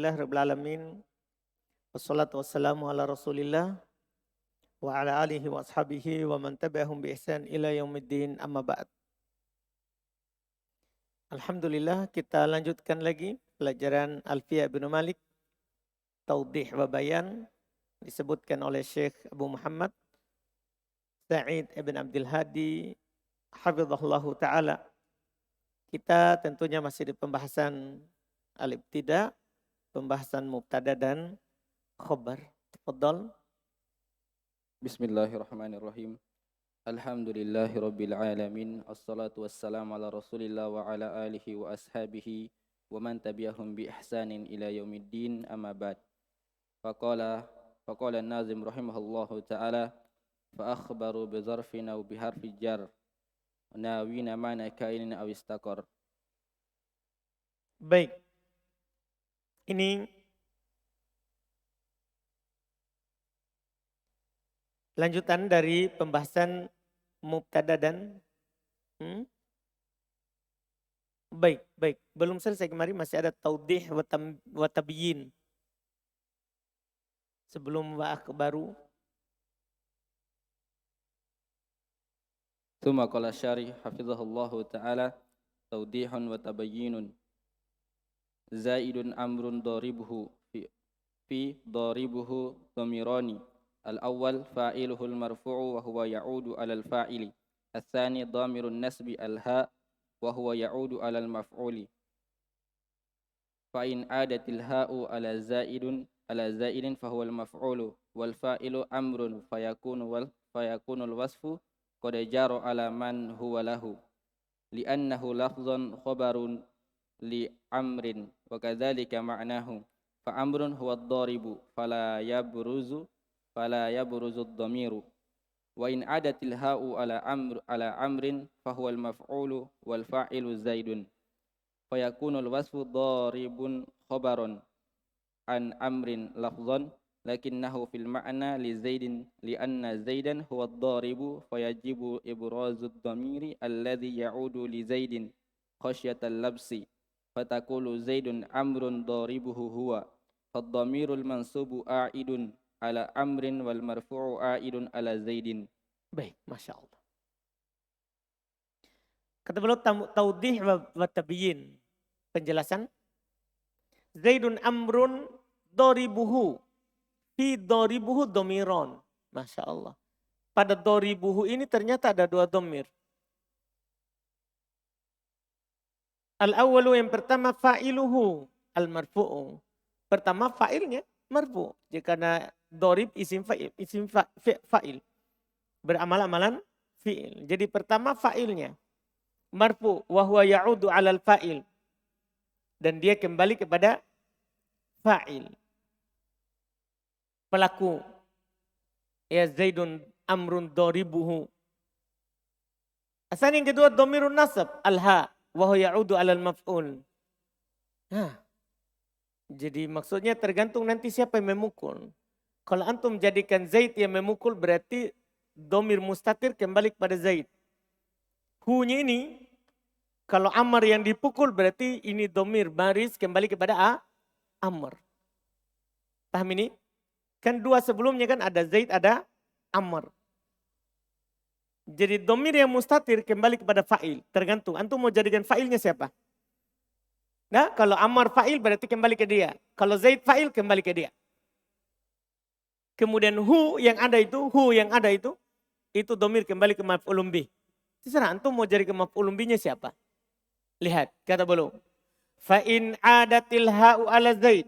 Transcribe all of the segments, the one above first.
Alhamdulillahirabbil alamin. Wassalatu wassalamu ala Rasulillah wa ala alihi wa ashabihi wa man tabi'ahum bi ihsan ila yaumiddin, amma ba'd. Alhamdulillah, kita lanjutkan lagi pelajaran Alfiyah bin Malik, Taudih wa Bayan, disebutkan oleh Syekh Abu Muhammad Sa'id ibn Abdul Hadi hafizahullahu ta'ala. Kita tentunya masih di pembahasan al-ibtida, pembahasan mubtada dan khobar. Tafadhal. Bismillahirrahmanirrahim. Alhamdulillahirabbil alamin. Assalatu wassalamu ala Rasulillah wa ala alihi wa ashabihi wa man tabi'ahum bi ihsanin ila yaumiddin, amma ba'd. Faqala an-nazim rahimahullahu ta'ala fa akhbaru bi zarfin aw bi harfi jar nawina ma'na kainin aw istaqar. Baik. Ini lanjutan dari pembahasan mubtada dan baik. Belum selesai kemarin, masih ada taudih wa tabyin. Sebelum wa akhbaru. Tsumma qala syarih hafizahullahu ta'ala taudihun wa tabayyinun. Zaidun amrun daribuhu fi daribuhu dhamirani. Al-awwal fa'iluhul marfu'u wa huwa ya'udu 'alal fa'ili. Ats-tsani dhamirun nasbi al-ha wa huwa ya'udu 'alal maf'uli. Fa in 'adatil ha'u 'ala za'idin fa huwa al-maf'ulu wal fa'ilu amrun fayakunul wasfu qad jara 'ala man huwa lahu li'annahu lafdhun khabarun li amrin wa kadzalika ma'nahu fa amrun huwa ad-daribu fala yabruzu ad-dhamiru wa in adatil ha'u ala amrin fa huwa al-maf'ulu wal fa'ilu zaidun fa yakunu al-wasfu daribun khabaran an amrin lafdhan lakinnahu fil ma'na li zaidin li anna zaidan huwa ad-daribu fa yajibu ibrazu ad-dhamiri alladhi ya'udu li zaidin khasyatal labsi fatakulu zaidun amrun daribuhu huwa fad-dhamirul mansubu a'idun ala amrin wal marfu'u a'idun ala zaidin. Baik, Masya Allah. Kata beliau taudih wa tabyin. Penjelasan. Zaidun amrun doribuhu. Fi doribuhu domiron. Masya Allah. Pada doribuhu ini ternyata ada dua domir. Al-awwalu, yang pertama, fa'iluhu al-marfu'u. Pertama fa'ilnya marfu. Jika dorib isim fa'il. Beramal-amalan fi'il. Jadi pertama fa'ilnya marfu wa huwa ya'udu 'alal fa'il. Dan dia kembali kepada fa'il. Pelaku. Ya Zaidun amrun doribuhu. Asal yang kedua dhamirun nasab al-ha wa huwa ya'udu 'alal maf'ul. Jadi maksudnya tergantung nanti siapa yang memukul. Kalau antum jadikan Zaid yang memukul, berarti domir mustatir kembali kepada Zaid. Hu-nya ini, kalau Amr yang dipukul, berarti ini domir baris kembali kepada Amr. Paham ini? Kan dua sebelumnya kan ada Zaid, ada Amr. Jadi domir yang mustatir kembali kepada fa'il. Tergantung, antum mau jadikan fa'ilnya siapa? Nah, kalau Ammar fa'il berarti kembali ke dia. Kalau Zaid fa'il kembali ke dia. Kemudian hu yang ada itu domir kembali ke maf'ulun bih. Terserah antum mau jadi ke maf'ulun bihnya siapa. Lihat, kata beliau. Fa in adatil ha'u ala Zaid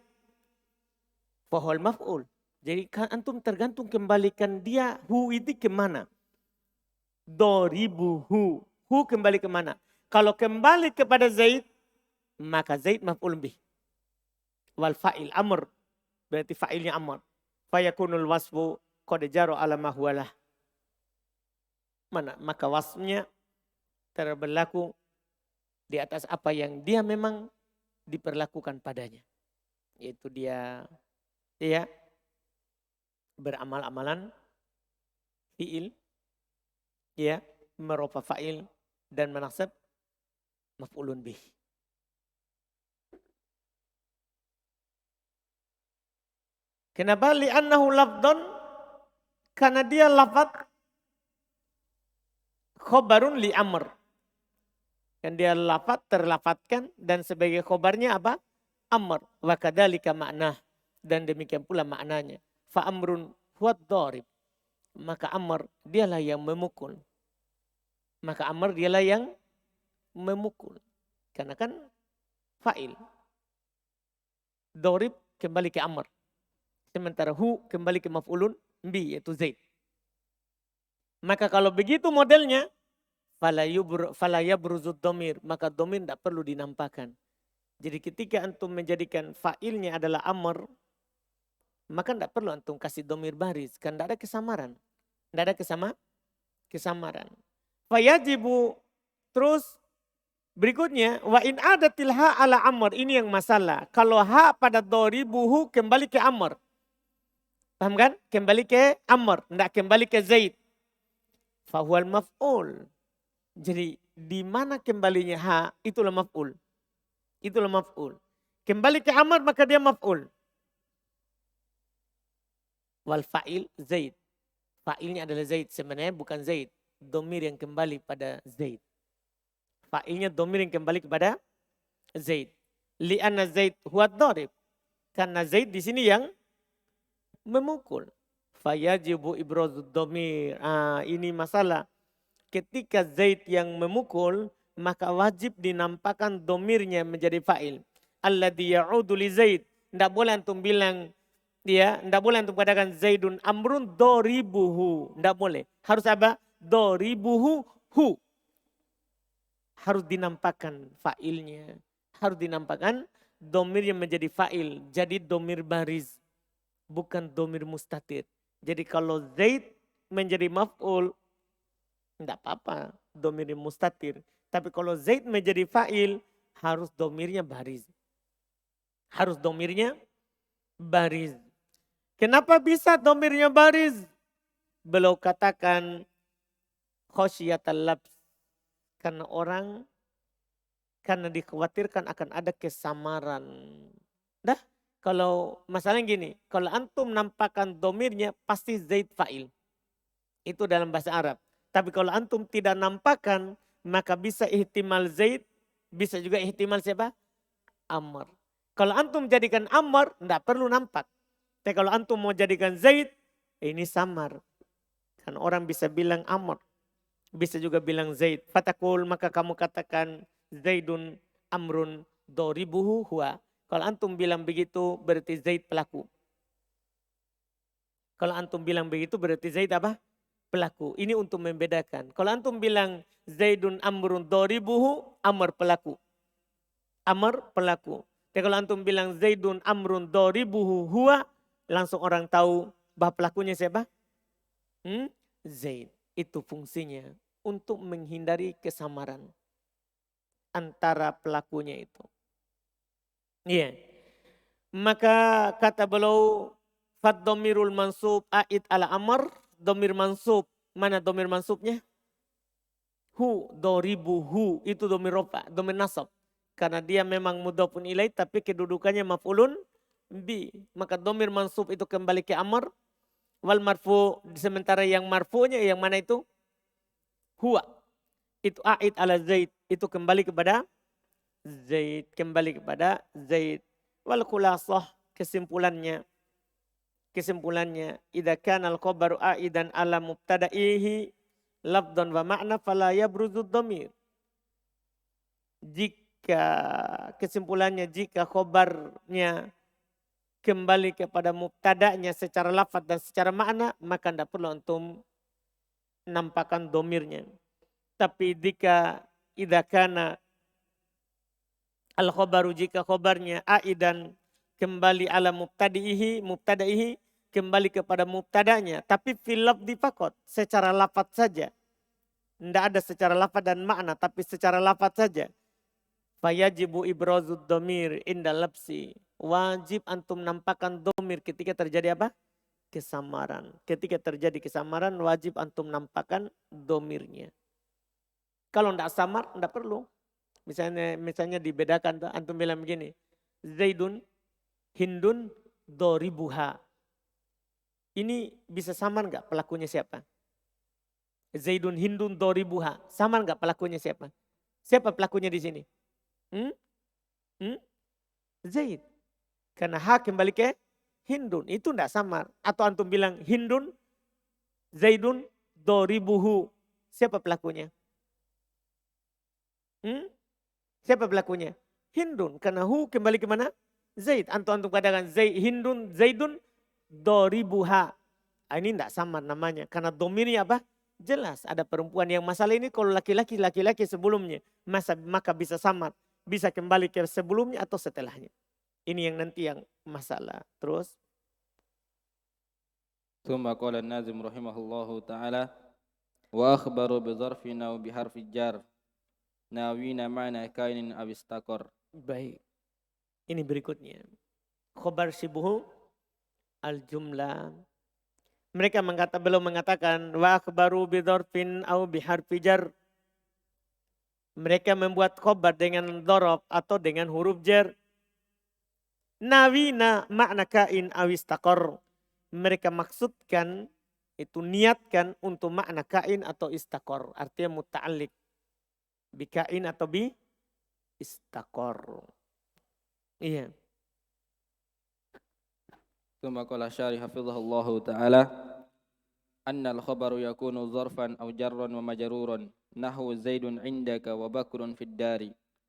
fahuwal maf'ul. Jadi kan antum tergantung kembalikan dia hu itu kemana. Doribuhu. Hu kembali kemana. Kalau kembali kepada Zaid, maka Zaid maf'ulun bih. Wal fa'il amr. Berarti fa'ilnya amr. Fayakunul wasfu qad jara 'ala ma huwalah. Maka wasfnya terberlaku di atas apa yang dia memang diperlakukan padanya. Yaitu dia beramal-amalan fi'il, merofa fa'il dan menasab maf'ulun bih. Kenapa? Li'annahu lafdon, karena dia lafad khobarun li amr. Kan dia lafad terlafatkan dan sebagai khobarnya apa? Amr. Wa kadzalika makna, dan demikian pula maknanya. Fa amrun huwad dharib. Maka amr dialah yang memukul. Maka amr dialah yang memukul. Karena kan fa'il. Dharib kembali ke amr. Sementara hu kembali ke maf'ulun bi, yaitu Zaid. Maka kalau begitu modelnya, fala yabruzud domir, maka domir tidak perlu dinampakkan. Jadi ketika antum menjadikan fa'ilnya adalah amr, maka tidak perlu antum kasih domir baris, kan tidak ada kesamaran. Tidak ada kesamaran. Fayajibu, terus berikutnya, wa in adatil ha ala amr, ini yang masalah. Kalau ha pada doribuhu kembali ke amr. Paham kan? Kembali ke amr, tidak kembali ke Zaid. Fahual maf'ul. Jadi di mana kembalinya ha, itulah maf'ul. Itulah maf'ul. Kembali ke amr maka dia maf'ul. Wal fa'il Zaid. Fa'ilnya adalah Zaid, sebenarnya bukan Zaid. Domir yang kembali pada Zaid. Fa'ilnya domir yang kembali kepada Zaid. Li'anna Zaid huwa dharib. Karena Zaid di sini yang memukul. Fayajibu ibrazud domir. Ini masalah. Ketika Zaid yang memukul, maka wajib dinampakkan domirnya menjadi fa'il. Alladhi ya'udu li Zaid. Tidak boleh antum bilang, ya, tidak boleh antum katakan Zaidun amrun doribuhu. Tidak boleh. Harus apa? Doribuhu hu. Harus dinampakkan fa'ilnya. Harus dinampakkan domir yang menjadi fa'il. Jadi domir baris. Bukan domir mustatir. Jadi kalau Zaid menjadi maf'ul, tidak apa-apa domir mustatir. Tapi kalau Zaid menjadi fa'il, harus domirnya baris. Harus domirnya baris. Kenapa bisa domirnya baris? Beliau katakan khosyiatal labs. Karena dikhawatirkan akan ada kesamaran. Dah, kalau masalahnya gini, kalau antum nampakkan domirnya pasti Zaid fa'il. Itu dalam bahasa Arab. Tapi kalau antum tidak nampakkan, maka bisa ihtimal Zaid, bisa juga ihtimal siapa? Amr. Kalau antum jadikan Amr, tidak perlu nampak. Tapi kalau antum mau jadikan Zaid, ini samar. Kan orang bisa bilang Amr. Bisa juga bilang Zaid. Fatakul, maka kamu katakan Zaidun amrun doribuhu huwa. Kalau antum bilang begitu berarti Zaid pelaku. Kalau antum bilang begitu berarti Zaid apa? Pelaku. Ini untuk membedakan. Kalau antum bilang Zaidun amrun doribuhu, Amr pelaku. Amr pelaku. Tapi kalau antum bilang Zaidun amrun doribuhu huwa, langsung orang tahu bahwa pelakunya siapa? Zaid. Itu fungsinya untuk menghindari kesamaran antara pelakunya itu. Iya. Maka kata beliau, fad domirul mansub a'id ala amr. Domir mansub. Mana domir mansubnya? Hu, doribu, hu. Itu domir rofa, domir nasab. Karena dia memang mudhafun ilaih tapi kedudukannya maf'ulun bi. Maka domir mansub itu kembali ke amr. Wal marfu, sementara yang marfu'nya yang mana itu? Huwa. Itu a'id ala Zaid. Itu kembali kepada Zaid, kembali kepada Zaid. Wal khulasah, kesimpulannya idza kana al khabaru aidan ala mubtada'ihi lafdhan wa ma'na fala yabruzud dhamir. Jika khabarnya kembali kepada mubtada'nya secara lafaz dan secara makna, maka tidak perlu antum nampakkan domirnya. Tapi idza kana al-khabaru, jika khabarnya aidan kembali ala mubtada'ihi kembali kepada mubtada'nya, tapi fil lafzi faqat, secara lafaz saja. Tidak ada secara lafaz dan makna, tapi secara lafaz saja. Fayajibu ibrazud domir inda labsi. Wajib antum nampakkan domir ketika terjadi apa? Kesamaran. Ketika terjadi kesamaran, wajib antum nampakkan domirnya. Kalau tidak samar, tidak perlu. Misalnya dibedakan, antum bilang begini, Zaidun, Hindun, doribuha. Ini bisa samar nggak pelakunya siapa? Zaidun Hindun doribuha. Samar nggak pelakunya siapa? Siapa pelakunya di sini? Hmm? Hmm? Zaid. Karena ha kembali ke Hindun. Itu enggak samar. Atau antum bilang Hindun, Zaidun, doribuhu. Siapa pelakunya? Siapa pelakunya? Hindun. Karena hu kembali ke mana? Zaid. Antum katakan Hindun, Zaidun, doribuha. Ini enggak samar namanya. Karena domirnya apa? Jelas ada perempuan yang masalah ini kalau laki-laki sebelumnya. Maka bisa samar. Bisa kembali ke sebelumnya atau setelahnya. Ini yang nanti yang masalah. Terus. ثم قال الناظم رحمه الله تعالى وأخبر بظرف أو بحرف الجر ناوين معنى كائن أو استقر. Baik. Ini berikutnya. Khobar sibuhu al-jumlah. Mereka belum mengatakan wa akhbaru bidharfin au biharfi jar. Mereka membuat khobar dengan dhorob atau dengan huruf jar. Nawina makna kain awistaqor. Mereka maksudkan, itu niatkan untuk makna kain atau istaqor. Artinya muta'alliq. Bikain atau bi istaqor. Iya. ثم قال الشارح حفظه الله تعالى أن الخبر يكون ظرفا أو جرا ومجرورا نحو زيد عندك وبكر في الدار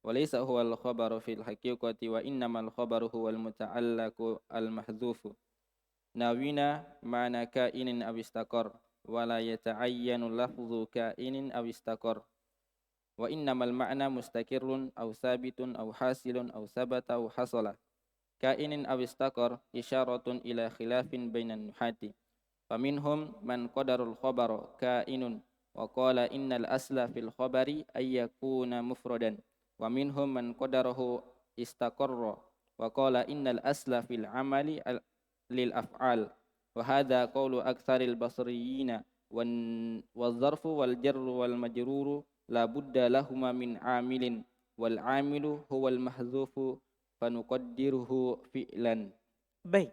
وليس هو الخبر في الحقيقة وإنما الخبر هو المتعلق المحذوف ناوينا معنى كائن أو استقر ولا يتعين لفظ كائن أو استقر وإنما المعنى مستقر أو ثابت أو حاصل أو ثبت أو حصل كائن أو استقر إشارة إلى خلاف بين النحاة فمنهم من قدر الخبر كائن وقال إن الأصل في الخبر أن يكون مفردا ومنهم من قدره استقر وقال إن الأصل في العمل للأفعال وهذا قول أكثر البصريين والظرف والجر والمجرور لا بد لهما من عامل والعامل هو المحذوف فنقدره فعلا. Baik.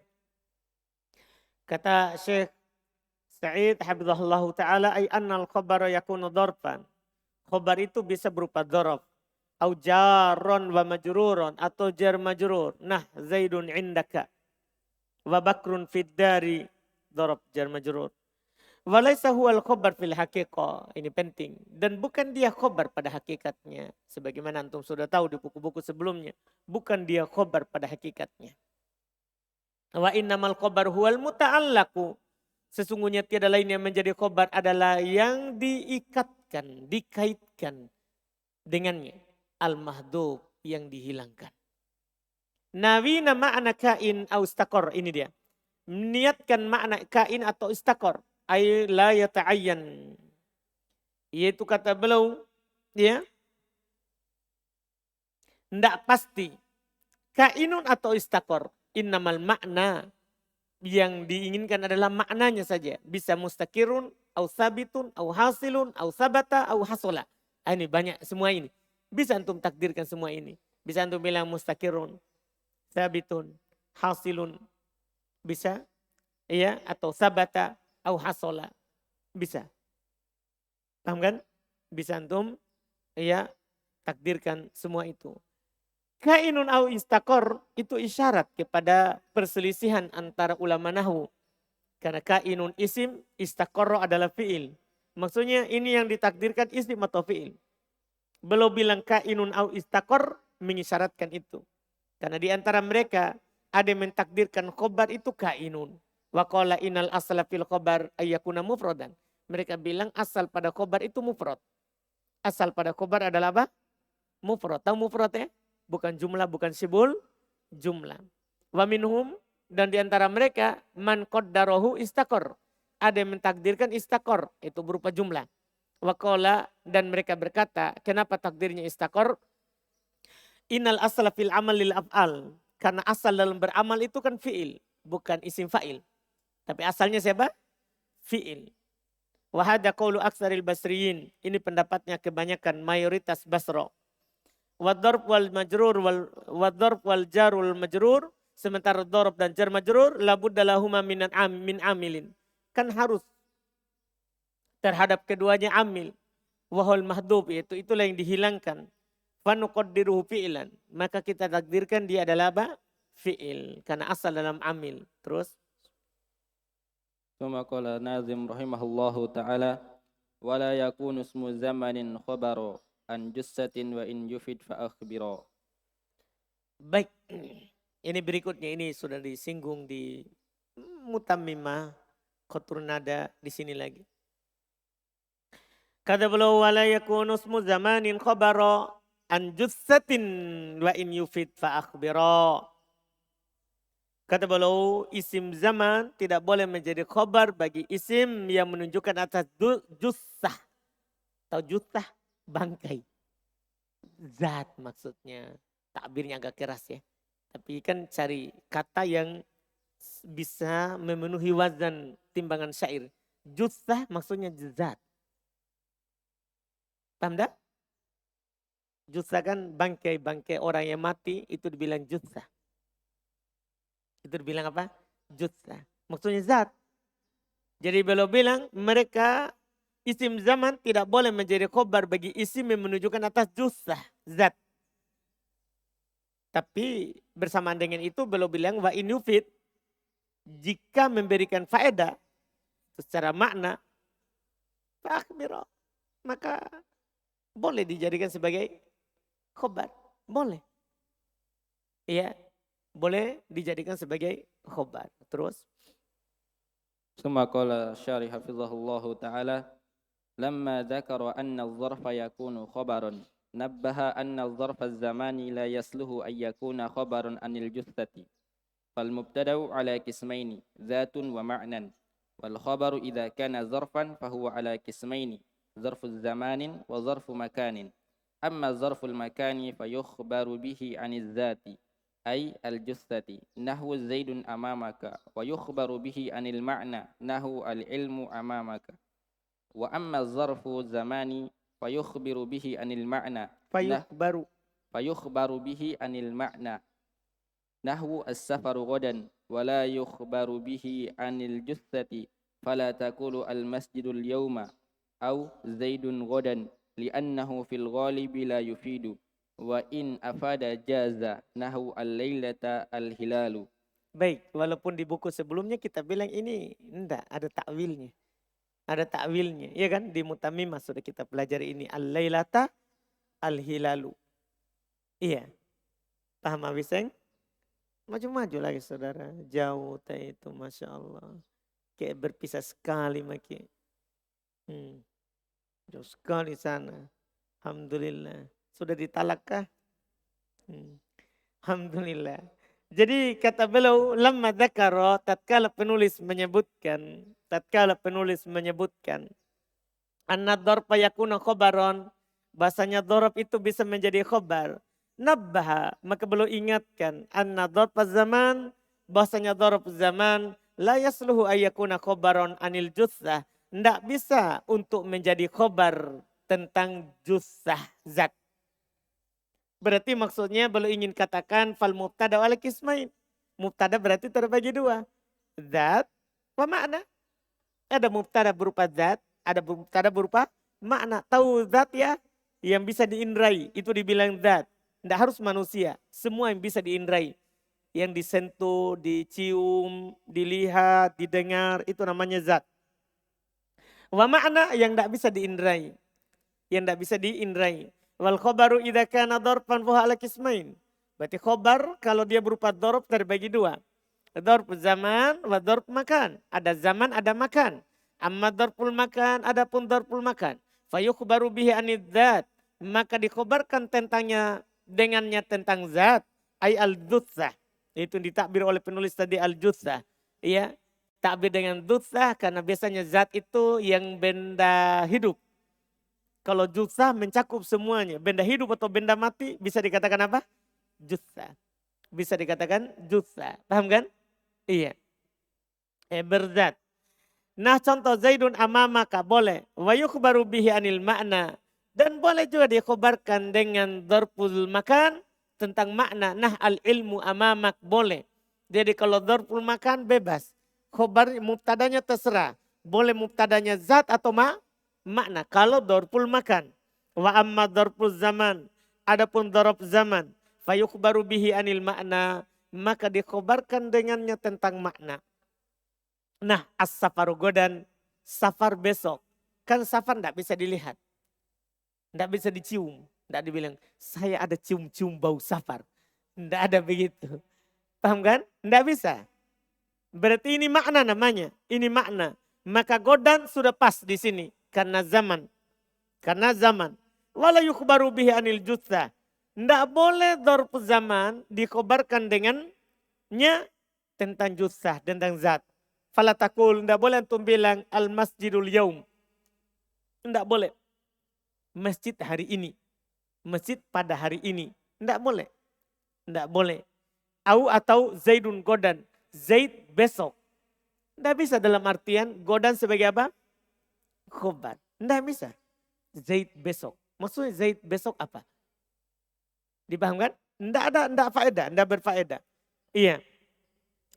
Kata Syekh Sa'id hafizahullah ta'ala ay annal khabara yakunu dharfan. Khabar itu bisa berupa dzaraf au jarron wa majruron atau jar majrur. Nah, Zaidun indaka wa Bakrun fid dari dzaraf jar majrur. Walaysa huwal khabar fil haqiqah. Ini penting. Dan bukan dia khabar pada hakikatnya. Sebagaimana antum sudah tahu di buku-buku sebelumnya. Bukan dia khabar pada hakikatnya. Wa innamal khabar huwal muta'allaku. Sesungguhnya tiada lain yang menjadi khabar adalah yang diikatkan, dikaitkan dengannya. Al-mahdhuf yang dihilangkan. Nawina ma'na kain au istakor. Ini dia. Niatkan makna kain atau istakor. Ay la yata'ayyan. Yaitu kata beliau, ya. Ndak pasti. Kainun atau istakor. Innamal makna. Yang diinginkan adalah maknanya saja. Bisa mustakirun, au sabitun, au hasilun, au sabata, au hasola. Ini banyak semua ini. Bisa antum takdirkan semua ini. Bisa antum bilang mustakirun, sabitun, hasilun. Bisa. Ya, atau sabata, au hasola. Bisa. Paham kan? Bisa antum ya takdirkan semua itu. Kainun au istakor itu isyarat kepada perselisihan antara ulama nahwu. Karena kainun isim, istakor adalah fi'il. Maksudnya ini yang ditakdirkan isim atau fi'il. Belum bilang kainun au istakor mengisyaratkan itu. Karena di antara mereka ada yang mentakdirkan khobar itu kainun. Wa qala innal asla fil khobar ayyakuna mufradan. Mereka bilang asal pada khobar itu mufrad. Asal pada khobar adalah apa? Mufrad. Tahu mufrad ya? Bukan jumlah, bukan sibul, jumlah. Wa minhum, dan di antara mereka man qaddarahu istakor. Ada yang mentakdirkan istakor, itu berupa jumlah. Wa qala, dan mereka berkata, kenapa takdirnya istakor? Innal asla fil amal lil af'al. Karena asal dalam beramal itu kan fi'il, bukan isim fa'il. Tapi asalnya siapa? Fi'il. Wa hadha qawlu aktsaril basriyin. Ini pendapatnya kebanyakan mayoritas Basra. Wadharf wal majrur wal jar wal majrur Sementara dorob dan jar majrur labudda lahuma min amilin. Kan harus terhadap keduanya amil. Wahul mahdub, yaitu itulah yang dihilangkan. Fanuqaddiruhu fi'lan. Maka kita takdirkan dia adalah apa? Fi'il. Karena asal dalam amil. Terus. ثم قال ناظم رحمه الله تعالى ولا يكون اسم زمن خبر عن جثة وإن يفيد فأخبرا. Baik. Ini berikutnya, ini sudah disinggung di Mutammimah, Qatrun Nada, di sini lagi. Kata beliau wala yakunu ismu zamanin khabara an jussatin wa in yufid fa akhbira. Kata beliau isim zaman tidak boleh menjadi khabar bagi isim yang menunjukkan atas jussah. Atau jussah bangkai. Zat maksudnya. Takbirnya agak keras ya. Tapi kan cari kata yang bisa memenuhi wazan timbangan syair. Jussah maksudnya zat. Paham tak? Jussah kan bangkai-bangkai orang yang mati itu dibilang jussah. Itu dibilang apa? Jussah. Maksudnya zat. Jadi beliau bilang mereka isim zaman tidak boleh menjadi khobar bagi isim yang menunjukkan atas jussah. Zat. Tapi bersamaan dengan itu beliau bilang wa in yufid. Jika memberikan faedah secara makna. Fa'akhbiro. Maka boleh dijadikan sebagai khobar. Boleh. Iya. Boleh dijadikan sebagai khobar. Terus. ثم قال الشارح حفظه الله تعالى لما ذكر أن الظرف يكون خبرا نبه أن الظرف الزماني لا يصلح أن يكون خبرا عن الجثة فالمبتدأ على قسمين ذات ومعنى والخبر إذا كان ظرفا فهو على قسمين ظرف الزمان وظرف مكان أما ظرف المكان فيخبر به عن الذات أي الجثة نحو زيد أمامك ويخبر به عن المعنى نحو العلم أمامك وأما الظرف الزماني فيخبر به عن المعنى فيخبر به عن المعنى نحو السفر غدا ولا يخبر به عن الجثة فلا تقول المسجد اليوم أو زيد غدا لأنه في الغالب لا يفيد وإن أفاد جاز نحو الليلة الهلال. Baik, walaupun di buku sebelumnya kita bilang ini enggak ada takwilnya. Ada takwilnya, iya kan? Di Mutammimah sudah kita pelajari ini al-lailata al-hilalu. Iya. Paham Abiseng? Maju-maju lagi saudara. Jauh itu Masya Allah. Kayak berpisah sekali maki. Jauh sekali sana. Alhamdulillah. Sudah ditalakkah? Alhamdulillah. Jadi kata beliau, lamma dzakara, tatkala penulis menyebutkan, anna dzarfa yakuna khabaron, bahasanya dzarf itu bisa menjadi khabar. Nabbaha, maka beliau ingatkan, anna dzarfa zaman, bahasanya dzarf zaman, la yasluhu ayyakuna khabaron anil jussah, tidak bisa untuk menjadi khabar tentang jussah zat. Berarti maksudnya beliau ingin katakan fal mubtada wal qismain. Mubtada berarti terbagi dua. Zat wa makna. Ada mubtada berupa zat, ada mubtada berupa makna. Tahu zat ya yang bisa diindrai, itu dibilang zat. Tidak harus manusia, semua yang bisa diindrai. Yang disentuh, dicium, dilihat, didengar, itu namanya zat. Wa makna yang tidak bisa diindrai. Yang tidak bisa diindrai. Wal khobaru idza kana dzarfan fa ala qismain. Berarti khobar kalau dia berupa dzarf terbagi dua. Dzarf zaman wa dzarf makan. Ada zaman, ada makan. Amma dzarful makan, adapun dzarful makan. Fa yukhbaru bihi anid dzat. Maka dikhobarkan tentangnya dengannya tentang zat. Ay al-dzutsah. Itu ditakbir oleh penulis tadi al-dzutsah. Iya. Takbir dengan dzutsah karena biasanya zat itu yang benda hidup. Kalau jussah mencakup semuanya. Benda hidup atau benda mati bisa dikatakan apa? Jussah. Bisa dikatakan jussah. Paham kan? Iya. Berzat. Nah contoh Zaidun amamaka boleh. Wa yukhbaru bihi anil makna. Dan boleh juga dikhabarkan dengan dzarful makan tentang makna. Nah al ilmu amamak boleh. Jadi kalau dzarful makan bebas. Khobar mubtadanya terserah. Boleh mubtadanya zat atau makna. Kalau dzarful makan. Wa amma dzarful zaman. Adapun dzarf zaman. Fayukhbaru bihi anil makna. Maka dikhobarkan dengannya tentang makna. Nah, as-safaru godan. Safar besok. Kan safar tidak bisa dilihat. Tidak bisa dicium. Tidak dibilang, saya ada cium-cium bau safar. Tidak ada begitu. Paham kan? Tidak bisa. Berarti ini makna namanya. Ini makna. Maka godan sudah pas di sini. Karena zaman. Karena zaman. Wala yukhbaru bihi anil jutha. Tidak boleh dzarf zaman dikhobarkan dengannya tentang jutha, tentang zat. Falatakul, tidak boleh antum bilang al masjidul yaum. Tidak boleh. Masjid hari ini. Masjid pada hari ini. Tidak boleh. Tidak boleh. Atau Zaidun godan. Zaid besok. Tidak bisa dalam artian godan sebagai apa? Khobar. Tidak bisa. Zaid besok. Maksudnya Zaid besok apa? Dipahamkan? Tidak ada, tidak faedah, tidak berfaedah. Iya.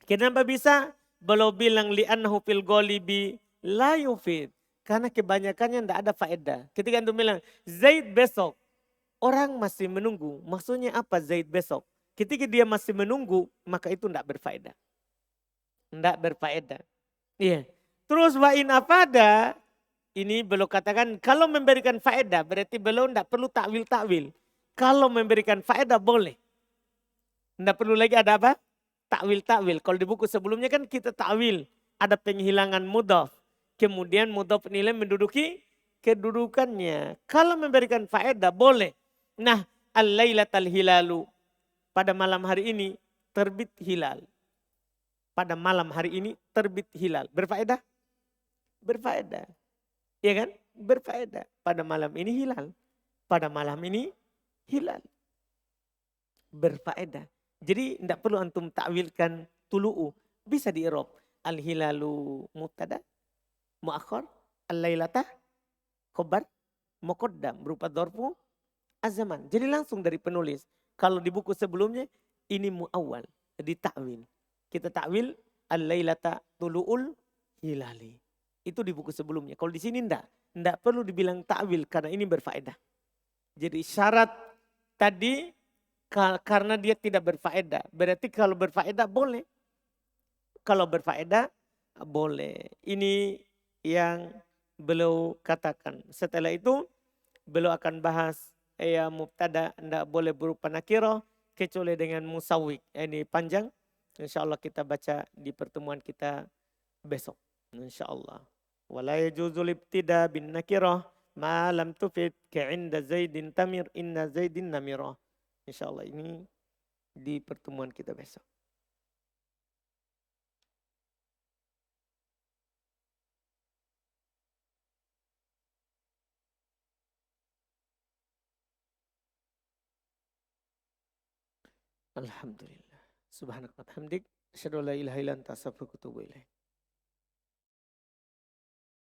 Kenapa bisa? Belum bilang li'annahu fil ghalibi la yufid. Karena kebanyakannya tidak ada faedah. Ketika antum bilang Zaid besok. Orang masih menunggu. Maksudnya apa Zaid besok? Ketika dia masih menunggu, maka itu tidak berfaedah. Tidak berfaedah. Iya. Terus wa in afada, ini belum katakan kalau memberikan faedah berarti belum tidak perlu takwil-takwil. Kalau memberikan faedah boleh. Tidak perlu lagi ada apa? Takwil-takwil. Kalau di buku sebelumnya kan kita takwil. Ada penghilangan mudhaf. Kemudian mudhaf nilai menduduki kedudukannya. Kalau memberikan faedah boleh. Nah, al-lailatal hilalu. Pada malam hari ini terbit hilal. Pada malam hari ini terbit hilal. Berfaedah? Berfaedah. Iya kan? Berfaedah. Pada malam ini hilal. Pada malam ini hilal. Berfaedah. Jadi tidak perlu antum takwilkan tulu'u. Bisa di-i'rab. Al-hilalu mubtada, mu'akhir, al-lailata, khobar, muqaddam. Berupa dzarfu az-zaman. Jadi langsung dari penulis. Kalau di buku sebelumnya ini mu'awwal. Jadi takwil. Kita takwil al-lailata tulu'ul hilali. Itu di buku sebelumnya. Kalau di sini enggak. Enggak perlu dibilang takwil karena ini berfaedah. Jadi syarat tadi karena dia tidak berfaedah. Berarti kalau berfaedah boleh. Kalau berfaedah boleh. Ini yang beliau katakan. Setelah itu beliau akan bahas ya mubtada tidak boleh berupa nakirah kecuali dengan musawwik. Ini panjang. Insya Allah kita baca di pertemuan kita besok. Insya Allah. Wala yajuzul ibtida bin nakirah ma lam tufid ka'inda zaidin tamir inna zaidin namirah. Insya Allah ini di pertemuan kita besok. Alhamdulillah. Subhanaka wa hamdik. Asyhadu an la ilaha illa anta astaghfiruka wa atubu ilaik.